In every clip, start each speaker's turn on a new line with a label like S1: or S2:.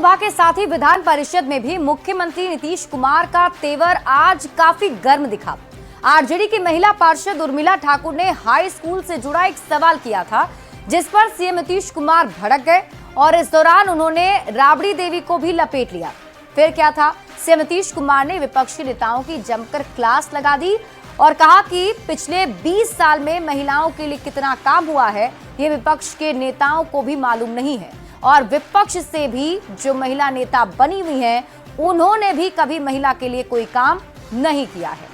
S1: विधानसभा के साथ ही विधान परिषद में भी मुख्यमंत्री नीतीश कुमार का तेवर आज काफी गर्म दिखा। आरजेडी की महिला पार्षद उर्मिला ठाकुर ने हाई स्कूल से जुड़ा एक सवाल किया था, जिस पर सीएम नीतीश कुमार भड़क गए और इस दौरान उन्होंने राबड़ी देवी को भी लपेट लिया। फिर क्या था, सीएम नीतीश कुमार ने विपक्षी नेताओं की जमकर क्लास लगा दी और कहा कि पिछले 20 साल में महिलाओं के लिए कितना काम हुआ है, ये विपक्ष के नेताओं को भी मालूम नहीं है और विपक्ष से भी जो महिला नेता बनी हुई हैं, उन्होंने भी कभी महिला के लिए कोई काम नहीं किया है।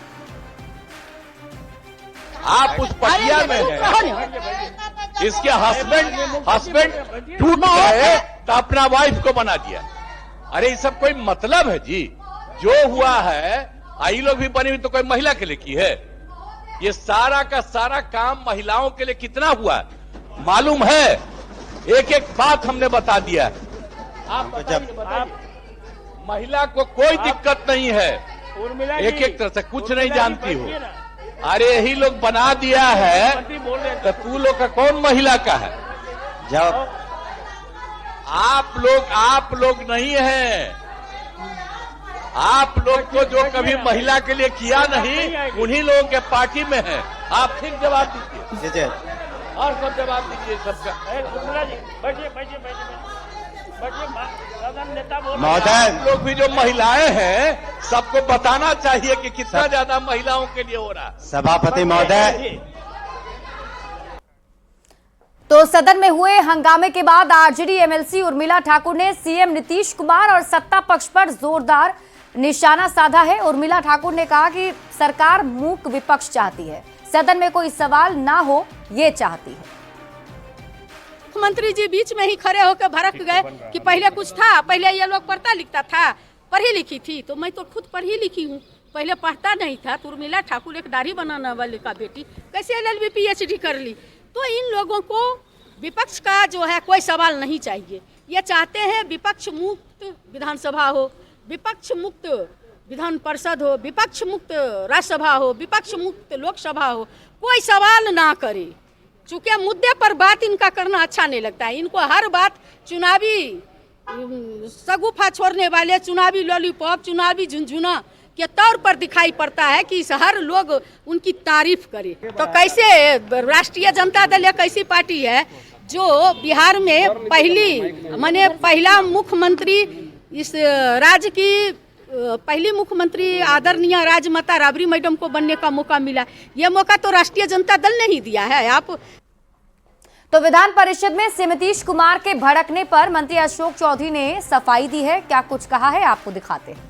S2: आप उस पटिया में हैं, इसके हस्बैंड टूट गए तो अपना वाइफ को बना दिया। अरे ये सब कोई मतलब है जी? जो हुआ है, आई लोग भी बनी हुई तो कोई महिला के लिए की है? ये सारा का सारा काम महिलाओं के लिए कितना हुआ है मालूम है? एक एक बात हमने बता दिया है। आप महिला को कोई दिक्कत नहीं है, एक एक तरह से कुछ नहीं जानती हो। अरे यही लोग बना दिया है तो तू लोग का कौन महिला का है? जब आप लोग नहीं हैं, आप लोग को जो कभी महिला के लिए किया नहीं, उन्हीं लोगों के पार्टी में है। आप ठीक जवाब दीजिए और सब जवाब दीजिए सबका। आप लोग भी जो महिलाएं हैं, सबको बताना चाहिए कि कितना ज्यादा महिलाओं के लिए हो रहा है।
S3: सभापति महोदय,
S1: तो सदन में हुए हंगामे के बाद आरजेडी एमएलसी उर्मिला ठाकुर ने सीएम नीतीश कुमार और सत्ता पक्ष पर जोरदार निशाना साधा है। उर्मिला ठाकुर ने कहा कि सरकार मूक विपक्ष चाहती है, सदन में कोई सवाल ना हो ये चाहती है।
S4: मुख्यमंत्री जी बीच में ही खड़े होकर भड़क गए कि पहले कुछ था, पहले ये लोग पढ़ता लिखता था, पढ़ी लिखी थी, तो मैं तो खुद पढ़ी लिखी हूँ, पहले पढ़ता नहीं था। तो उर्मिला ठाकुर एक दाढ़ी बनाने वाले का बेटी कैसे LLB PhD कर ली? तो इन लोगों को विपक्ष का जो है कोई सवाल नहीं चाहिए। ये चाहते हैं विपक्ष मुक्त विधानसभा हो, विपक्ष मुक्त विधान परिषद हो, विपक्ष मुक्त राज्यसभा हो, विपक्ष मुक्त लोकसभा हो, कोई सवाल ना करे। चूंकि मुद्दे पर बात इनका करना अच्छा नहीं लगता है। इनको हर बात चुनावी सगुफा छोड़ने वाले, चुनावी लॉलीपॉप, चुनावी झुनझुना के तौर पर दिखाई पड़ता है कि हर लोग उनकी तारीफ करे। तो कैसे राष्ट्रीय जनता दल एक ऐसी पार्टी है जो बिहार में पहला मुख्यमंत्री, इस राज्य की पहली मुख्यमंत्री आदरणीय राजमाता राबड़ी मैडम को बनने का मौका मिला। यह मौका तो राष्ट्रीय जनता दल ने ही दिया है। आप
S1: तो विधान परिषद में सीएम नीतीश कुमार के भड़कने पर मंत्री अशोक चौधरी ने सफाई दी है। क्या कुछ कहा है, आपको दिखाते हैं।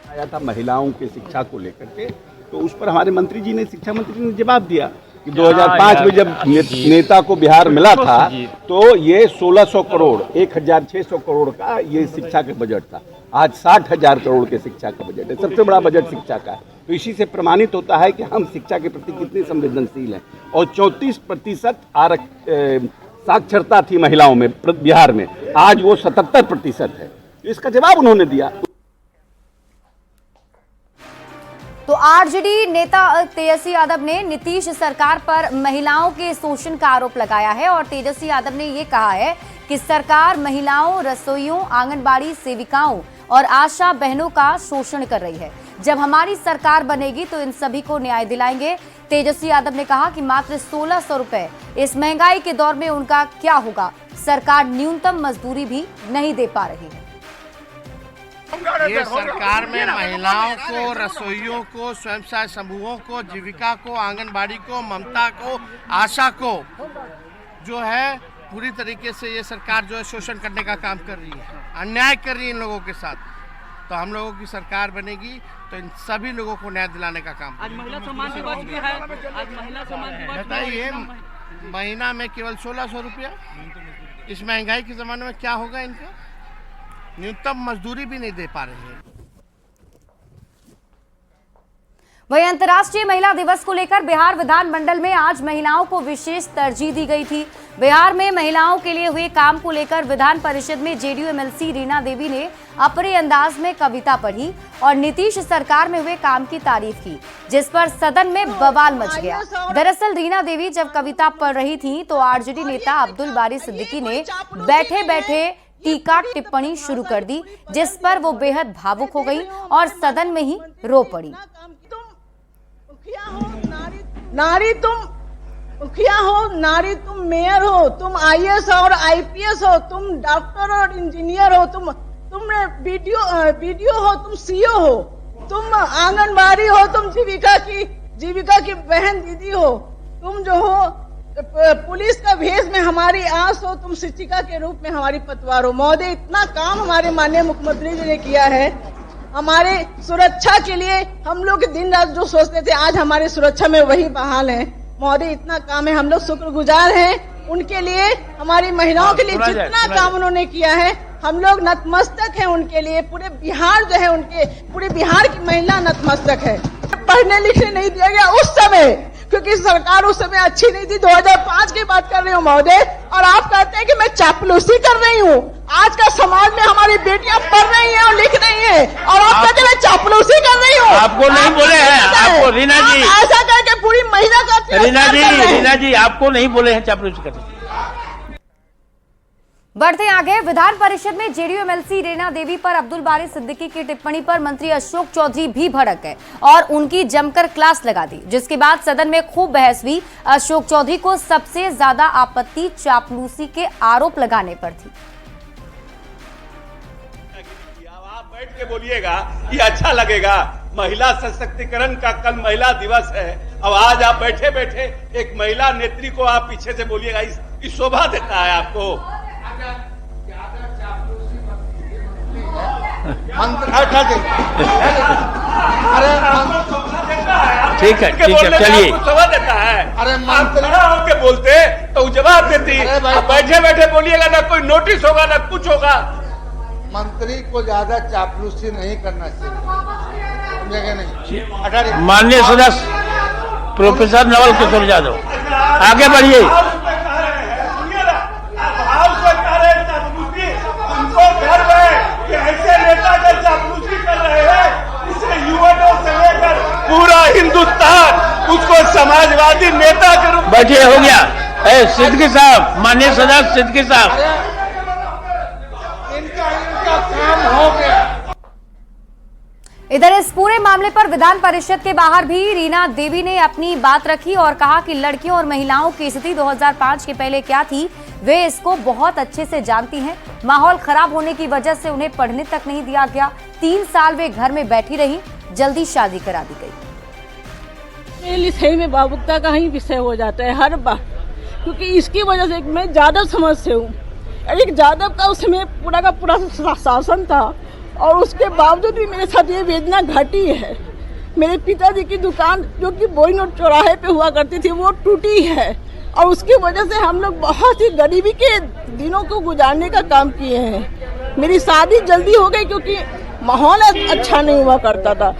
S5: आया था महिलाओं की शिक्षा को लेकर के, तो उस पर हमारे मंत्री जी ने, शिक्षा मंत्री ने जवाब दिया कि 2005 में जब नेता को बिहार मिला था तो ये 1600 करोड़ 1600 करोड़ का ये शिक्षा का बजट था। आज 60,000 करोड़ के शिक्षा का बजट है, सबसे बड़ा बजट शिक्षा का है। तो इसी से प्रमाणित होता है कि हम शिक्षा के प्रति कितने संवेदनशील हैं। और 34% साक्षरता थी महिलाओं में बिहार में, आज वो 77% है। इसका जवाब उन्होंने दिया।
S1: तो आरजेडी नेता तेजस्वी यादव ने नीतीश सरकार पर महिलाओं के शोषण का आरोप लगाया है और तेजस्वी यादव ने ये कहा है कि सरकार महिलाओं, रसोइयों, आंगनबाड़ी सेविकाओं और आशा बहनों का शोषण कर रही है। जब हमारी सरकार बनेगी तो इन सभी को न्याय दिलाएंगे। तेजस्वी यादव ने कहा कि मात्र 1600 रुपए इस महंगाई के दौर में उनका क्या होगा? सरकार न्यूनतम मजदूरी भी नहीं दे पा रही है।
S6: ये सरकार में महिलाओं को, रसोइयों को, स्वयं सहायता समूहों को, जीविका को, आंगनबाड़ी को, ममता को, आशा को जो है पूरी तरीके से ये सरकार जो है शोषण करने का काम कर रही है, अन्याय कर रही है इन लोगों के साथ। तो हम लोगों की सरकार बनेगी तो इन सभी लोगों को न्याय दिलाने का काम।
S7: आज महिला सम्मान दिवस भी है, आज महिला सम्मान दिवस
S6: बताइए, महीना में केवल 1600 रुपया, इस महंगाई के ज़माने में क्या होगा इनका? न्यूनतम मजदूरी भी नहीं दे पा रहे हैं।
S1: वहीं अंतर्राष्ट्रीय महिला दिवस को लेकर बिहार विधानमंडल में आज महिलाओं को विशेष तरजीह दी गई थी। बिहार में महिलाओं के लिए हुए काम को लेकर विधान परिषद में जेडीयू एमएलसी रीना देवी ने अपने अंदाज में कविता पढ़ी और नीतीश सरकार में हुए काम की तारीफ की, जिस पर सदन में बवाल मच गया। दरअसल रीना देवी जब कविता पढ़ रही थी तो आरजेडी नेता अब्दुल बारी सिद्दीकी ने बैठे बैठे टीका टिप्पणी शुरू कर दी, जिस पर वो बेहद भावुक हो गई और सदन में ही रो पड़ी।
S3: नारी तुम मुखिया हो, नारी तुम मेयर हो, तुम IAS और IPS हो, तुम डॉक्टर और इंजीनियर हो, तुम बीडीओ हो, तुम CO हो, तुम आंगनबाड़ी हो, तुम जीविका की बहन दीदी हो, तुम जो हो पुलिस का भेष में हमारी आस हो, तुम शिक्षिका के रूप में हमारी पतवार हो। महोदय, इतना काम हमारे माननीय मुख्यमंत्री जी ने किया है हमारे सुरक्षा के लिए। हम लोग दिन रात जो सोचते थे, आज हमारी सुरक्षा में वही बहाल है। महोदय, इतना काम है, हम लोग शुक्रगुजार हैं उनके लिए, हमारी महिलाओं के लिए जितना काम उन्होंने किया है हम लोग नतमस्तक हैं उनके लिए। पूरे बिहार जो है पूरे बिहार की महिला नतमस्तक है। पढ़ने लिखने नहीं दिया गया उस समय, क्योंकि सरकार उस समय अच्छी नहीं थी। 2005 की बात कर रही हूँ महोदय, और आप कहते हैं कि मैं चापलूसी कर रही हूँ। आज का समाज में हमारी बेटियां पढ़ रही हैं और लिख रही हैं, और आप कहते हैं मैं चापलूसी कर रही हूँ।
S8: आपको नहीं बोले हैं, आपको रीना जी
S3: ऐसा करके पूरी महिला का
S8: रीना जी आपको नहीं बोले हैं चापलूसी करते।
S1: बढ़ते आगे, विधान परिषद में जेडीयू एमएलसी रीना देवी पर अब्दुल बारी सिद्दीकी की टिप्पणी पर मंत्री अशोक चौधरी भी भड़क गए और उनकी जमकर क्लास लगा दी, जिसके बाद सदन में खूब बहस हुई। अशोक चौधरी को सबसे ज्यादा आपत्ति चापलूसी के आरोप लगाने पर थी।
S5: आप बैठ के बोलिएगा ये अच्छा लगेगा। महिला सशक्तिकरण का कल महिला दिवस है, अब आज आप बैठे बैठे एक महिला नेत्री को आप पीछे से बोलिएगा, इस शोभा देता है आपको?
S8: ठीक है चलिए।
S5: शोभा देता है। अरे खड़ा होके बोलते तो जवाब देती, बैठे बैठे बोलिएगा ना कोई नोटिस होगा ना कुछ होगा।
S9: मंत्री को ज्यादा चापलूसी नहीं करना चाहिए, नहीं।
S8: माननीय सदस्य प्रोफेसर नवल किशोर यादव, आगे बढ़िए।
S5: उनको गर्व है कि ऐसे नेता जो चापलूसी कर रहे हैं, इसे युवकों से लेकर पूरा हिंदुस्तान उसको समाजवादी नेता के रूप में।
S8: बैठिए, हो गया। सिद्दीकी साहब, माननीय सदस्य सिद्दीकी साहब,
S9: इनका काम हो गया।
S1: इधर इस पूरे मामले पर विधान परिषद के बाहर भी रीना देवी ने अपनी बात रखी और कहा कि लड़कियों और महिलाओं की स्थिति 2005 के पहले क्या थी वे इसको बहुत अच्छे से जानती हैं। माहौल खराब होने की वजह से उन्हें पढ़ने तक नहीं दिया गया। 3 साल वे घर में बैठी रही, जल्दी शादी करा दी गई।
S4: मेरे लिए सही में भावुकता का ही विषय हो जाता है हर बार, क्योंकि इसकी वजह से मैं यादव समाज से हूँ। एक यादव का उस समय पूरा का पूरा शासन था और उसके बावजूद भी मेरे साथ ये वेदना घटी है। मेरे पिताजी की दुकान जो कि बोईनोट चौराहे पे हुआ करती थी वो टूटी है और उसकी वजह से हम लोग बहुत ही गरीबी के दिनों को गुजारने का काम किए हैं। मेरी शादी जल्दी हो गई क्योंकि माहौल अच्छा नहीं हुआ करता था।